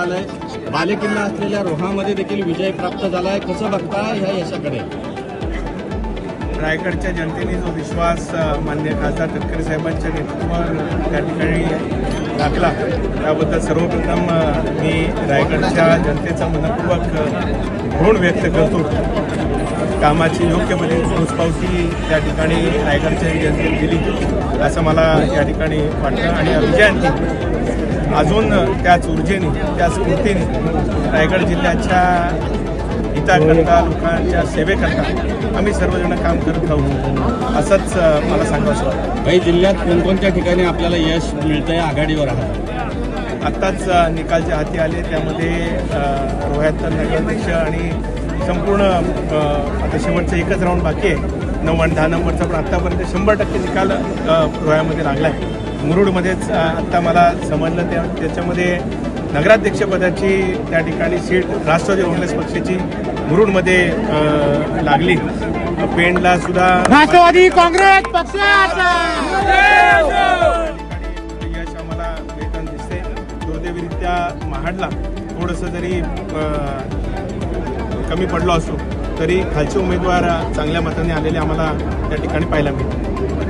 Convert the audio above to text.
बालेकिल्ला असलेल्या रोहामध्ये देखील विजय प्राप्त झालाय. कसं बघता ह्या यशाकडे? रायगडच्या जनतेने जो विश्वास माननीय खासदार तटकरे साहेबांच्या नेतृत्वावर त्या ठिकाणी टाकला त्याबद्दल सर्वप्रथम मी रायगडच्या जनतेचा मनपूर्वक ऋण व्यक्त करतो. कामाची योग्य पोचपावती त्या ठिकाणी रायगडच्या जनतेने दिली असं मला या ठिकाणी वाटतं आणि विजयांती अजून त्याच ऊर्जेने त्याच स्फूर्तीने रायगड जिल्ह्याच्या हिताकरता लोकांच्या सेवेकरता आम्ही सर्वजण काम करत राहू असंच मला सांगावंसं वाटतं. काही जिल्ह्यात कोणकोणत्या ठिकाणी आपल्याला यश मिळतंय? आघाडीवर आहात. आत्ताच निकालचे हाती आले त्यामध्ये रोह्यात नगराध्यक्ष आणि संपूर्ण आता शेवटचं एकच राऊंड बाकी आहे 9 आणि 10 नंबरचा, पण आत्तापर्यंत 100% निकाल रोह्यामध्ये लागला आहे. मुरुडमध्येच आत्ता मला समजलं त्याच्यामध्ये नगराध्यक्षपदाची त्या ठिकाणी सीट राष्ट्रवादी काँग्रेस पक्षाची मुरुडमध्ये लागली. पेंडला सुद्धा राष्ट्रवादी काँग्रेस पक्षाचा यश आम्हाला वेतन दिसते. दुर्दैवीरित्या महाडला थोडंसं जरी कमी पडलो असो तरी खालचे उमेदवार चांगल्या मताने आलेले आम्हाला त्या ठिकाणी पाहायला मिळते.